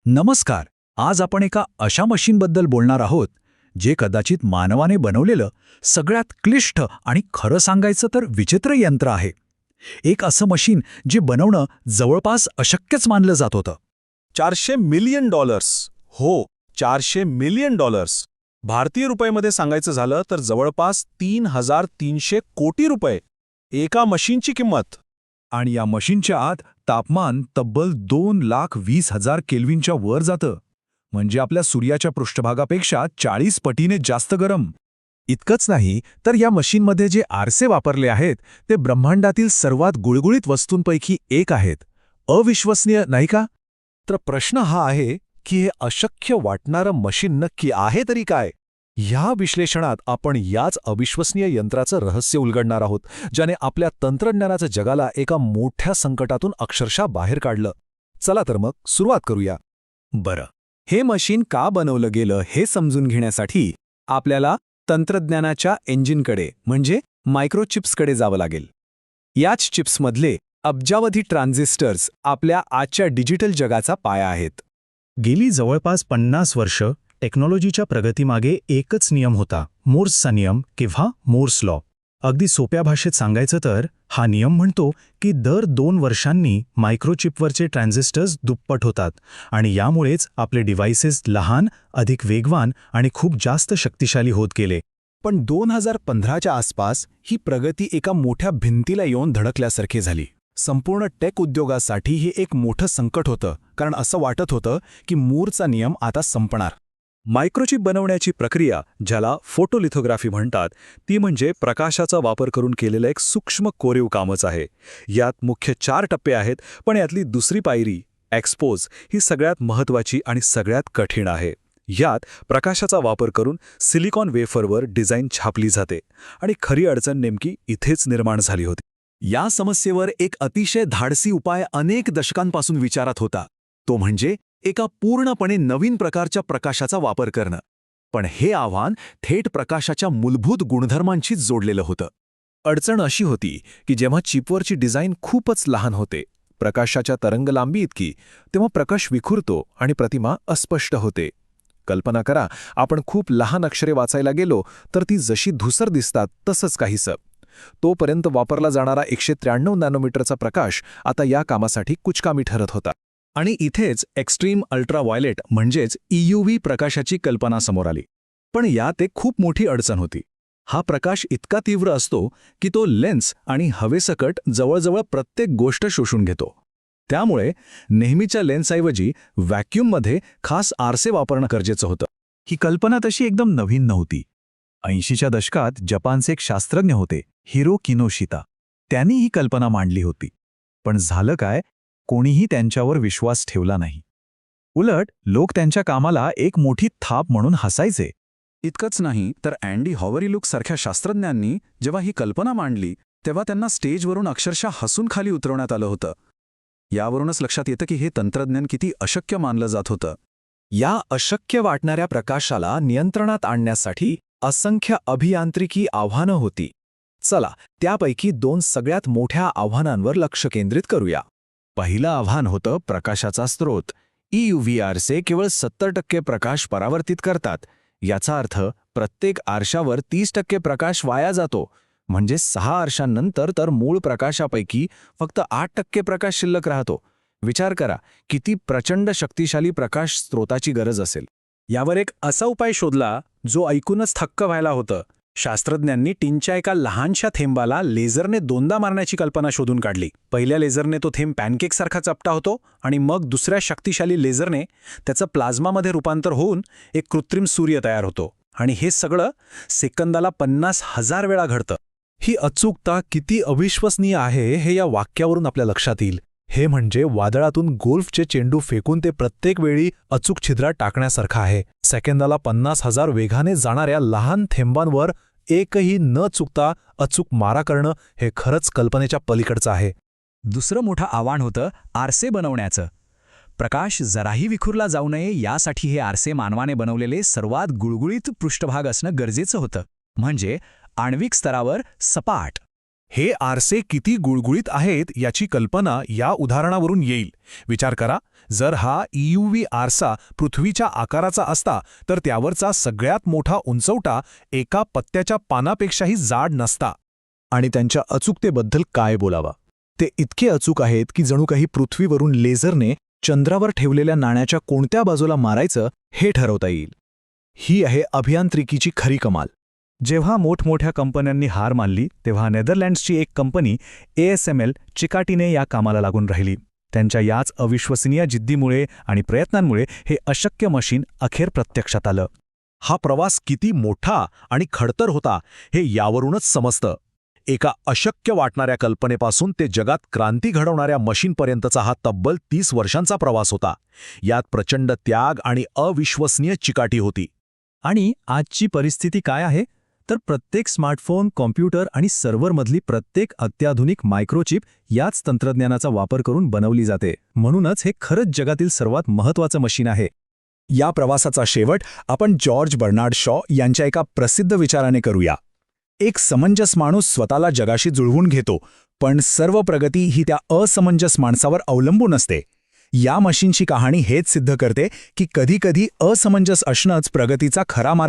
नमस्कार. आज आपण एका अशा मशीनबद्दल बोलणार आहोत जे कदाचित मानवाने बनवलेलं सगळ्यात क्लिष्ट आणि खरं सांगायचं तर विचित्र यंत्र आहे. एक असं मशीन जे बनवणं जवळपास अशक्यच मानलं जात होतं. $400 मिलियन. हो, $400 मिलियन. भारतीय रुपयामध्ये सांगायचं झालं तर जवळपास 3,300 कोटी रुपये. एका मशीनची किंमत. आणि या मशीनच्या आत तापमान तब्बल 2,20,000 केल्व्हिनच्या वर जातं. म्हणजे आपल्या सूर्याच्या पृष्ठभागापेक्षा 40 पटीने जास्त गरम. इतकंच नाही तर या मशीनमध्ये जे आरसे वापरले आहेत ते ब्रह्मांडातील सर्वात गुळगुळीत वस्तूंपैकी एक आहेत. अविश्वसनीय नाही का? तर प्रश्न हा आहे की हे अशक्य वाटणारं मशीन नक्की आहे तरी काय? ह्या विश्लेषणात आपण याच अविश्वसनीय यंत्राचं रहस्य उलगडणार आहोत, ज्याने आपल्या तंत्रज्ञानाच्या जगाला एका मोठ्या संकटातून अक्षरशः बाहेर काढलं. चला तर मग सुरुवात करूया. बरं, हे मशीन का बनवलं गेलं हे समजून घेण्यासाठी आपल्याला तंत्रज्ञानाच्या इंजिनकडे म्हणजे मायक्रोचिप्सकडे जावं लागेल. याच चिप्समधले अब्जावधी ट्रान्झिस्टर्स आपल्या आजच्या डिजिटल जगाचा पाया आहेत. गेली जवळपास 50 वर्ष टेक्नॉलॉजीच्या प्रगतीमागे एकच नियम होता, मोर्सचा नियम किंवा मोर्स लॉ. अगदी सोप्या भाषेत सांगायचं तर हा नियम म्हणतो की दर 2 वर्षांनी मायक्रोचिपवरचे ट्रान्झिस्टर्स दुप्पट होतात आणि यामुळेच आपले डिव्हाइसेस लहान, अधिक वेगवान आणि खूप जास्त शक्तिशाली होत गेले. पण 2015च्या आसपास ही प्रगती एका मोठ्या भिंतीला येऊन धडकल्यासारखी झाली. संपूर्ण टेक उद्योगासाठी हे एक मोठं संकट होतं, कारण असं वाटत होतं की मूरचा नियम आता संपणार. मायक्रोचिप बनवण्याची प्रक्रिया, ज्याला फोटोलिथोग्राफी म्हणतात, ती म्हणजे प्रकाशाचा वापर करून केलेलं एक सूक्ष्म कोरीव कामच आहे. यात मुख्य 4 टप्पे आहेत, पण यातली दुसरी पायरी एक्सपोज ही सगळ्यात महत्त्वाची आणि सगळ्यात कठीण आहे. यात प्रकाशाचा वापर करून सिलिकॉन वेफरवर डिझाईन छापली जाते आणि खरी अडचण नेमकी इथेच निर्माण झाली होती. या समस्येवर एक अतिशय धाडसी उपाय अनेक दशकांपासून विचारात होता, तो म्हणजे एका पूर्णपणे नवीन प्रकारच्या प्रकाशाचा वापर करणं. पण हे आव्हान थेट प्रकाशाच्या मूलभूत गुणधर्मांशीच जोडलेलं होतं. अडचण अशी होती की जेव्हा चिपवरची डिझाईन खूपच लहान होते, प्रकाशाच्या तरंगलांबी इतकी, तेव्हा प्रकाश विखुरतो आणि प्रतिमा अस्पष्ट होते. कल्पना करा, आपण खूप लहान अक्षरे वाचायला गेलो तर ती जशी धुसर दिसतात तसंच काहीसं. तोपर्यंत वापरला जाणारा 193 नॅनोमीटरचा प्रकाश आता या कामासाठी कुचकामी ठरत होता. आणि इथेच एक्स्ट्रीम अल्ट्राव्हायलेट म्हणजेच EUV प्रकाशाची कल्पना समोर आली. पण यात एक खूप मोठी अडचण होती. हा प्रकाश इतका तीव्र असतो की तो लेन्स आणि हवेसकट जवळजवळ प्रत्येक गोष्ट शोषून घेतो. त्यामुळे नेहमीच्या लेन्सऐवजी व्हॅक्यूममध्ये खास आरसे वापरणं गरजेचं होतं. ही कल्पना तशी एकदम नवीन नव्हती. 80च्या दशकात जपानचे एक शास्त्रज्ञ होते, हिरो किनोशिता. त्यांनी ही कल्पना मांडली होती. पण झालं काय? कोणीही त्यांच्यावर विश्वास ठेवला नाही. उलट लोक त्यांच्या कामाला एक मोठी थाप म्हणून हसायचे. इतकंच नाही तर अँडी हॉवरिलुक सारख्या शास्त्रज्ञांनी जेव्हा ही कल्पना मांडली तेव्हा त्यांना स्टेजवरून अक्षरशः हसून खाली उतरवण्यात आलं होतं. यावरूनच लक्षात येतं की हे तंत्रज्ञान किती अशक्य मानलं जात होतं. या अशक्य वाटणाऱ्या प्रकाशाला नियंत्रणात आणण्यासाठी असंख्य अभियांत्रिकी आव्हानं होती. चला, त्यापैकी 2 सगळ्यात मोठ्या आव्हानांवर लक्ष केंद्रित करूया. पहिलं आव्हान होतं प्रकाशाचा स्रोत. EUV आरसे केवळ 70% प्रकाश परावर्तित करतात. याचा अर्थ प्रत्येक आरशावर 30% प्रकाश वाया जातो. म्हणजे 6 आरशांनंतर तर मूळ प्रकाशापैकी फक्त 8% प्रकाश शिल्लक राहतो. विचार करा, किती प्रचंड शक्तिशाली प्रकाश स्रोताची गरज असेल. यावर एक असा उपाय शोधला जो ऐकूनच थक्क व्हायला होतं. शास्त्रज्ञांनी टिनच्या एका लहानशा थेंबाला लेझरने 2दा मारण्याची कल्पना शोधून काढली. पहिल्या लेझरने तो थेंब पॅनकेकसारखा चपटा होतो आणि मग दुसऱ्या शक्तिशाली लेझरने त्याचं प्लाझ्मामध्ये रूपांतर होऊन एक कृत्रिम सूर्य तयार होतो. आणि हे सगळं सेकंदाला 50,000 वेळा घडतं. ही अचूकता किती अविश्वसनीय आहे हे या वाक्यावरून आपल्या लक्षात येईल. हे म्हणजे वादळातून गोल्फचे चेंडू फेकून ते प्रत्येक वेळी अचूक छिद्रात टाकण्यासारखं आहे. सेकंदाला 50,000 वेगाने जाणाऱ्या लहान थेंबांवर एकही न चुकता अचूक मारा करणं हे खरंच कल्पनेच्या पलीकडचं आहे. दुसरं मोठं आव्हान होतं आरसे बनवण्याचं. प्रकाश जराही विखुरला जाऊ नये यासाठी हे आरसे मानवाने बनवलेले सर्वात गुळगुळीत पृष्ठभाग असणं गरजेचं होतं. म्हणजे आण्विक स्तरावर सपाट. हे आरसे किती गुळगुळीत आहेत याची कल्पना या उदाहरणावरून येईल. विचार करा, जर हा EUV आरसा पृथ्वीच्या आकाराचा असता तर त्यावरचा सगळ्यात मोठा उंचवटा एका पत्त्याच्या पानापेक्षाही जाड नसता. आणि त्यांच्या अचूकतेबद्दल काय बोलावा. ते इतके अचूक आहेत की जणू काही पृथ्वीवरून लेझरने चंद्रावर ठेवलेल्या नाण्याच्या कोणत्या बाजूला मारायचं हे ठरवता येईल. ही आहे अभियांत्रिकीची खरी कमाल. जेव्हा मोठमोठ्या कंपन्यांनी हार मानली तेव्हा नेदरलँड्सची एक कंपनी ASML चिकाटीने या कामाला लागून राहिली. त्यांच्या याच अविश्वसनीय जिद्दीमुळे आणि प्रयत्नांमुळे हे अशक्य मशीन अखेर प्रत्यक्षात आलं. हा प्रवास किती मोठा आणि खडतर होता हे यावरूनच समजतं. एका अशक्य वाटणाऱ्या कल्पनेपासून ते जगात क्रांती घडवणाऱ्या मशीनपर्यंतचा हा तब्बल 30 वर्षांचा प्रवास होता. यात प्रचंड त्याग आणि अविश्वसनीय चिकाटी होती. आणि आजची परिस्थिती काय आहे तर प्रत्येक स्मार्टफोन, कॉम्प्युटर आणि सर्व्हरमधली प्रत्येक अत्याधुनिक मायक्रोचिप याच तंत्रज्ञानाचा वापर करून बनवली जाते. म्हणूनच हे खरंच जगातील सर्वात महत्त्वाचं मशीन आहे. या प्रवासाचा शेवट आपण जॉर्ज बर्नार्ड शॉ यांच्या एका प्रसिद्ध विचाराने करूया. एक समंजस माणूस स्वतःला जगाशी जुळवून घेतो, पण सर्व प्रगती ही त्या असमंजस माणसावर अवलंबून असते. या मशीनची कहाणी हेच सिद्ध करते की कधीकधी असमंजस असणंच प्रगतीचा खरा मार्ग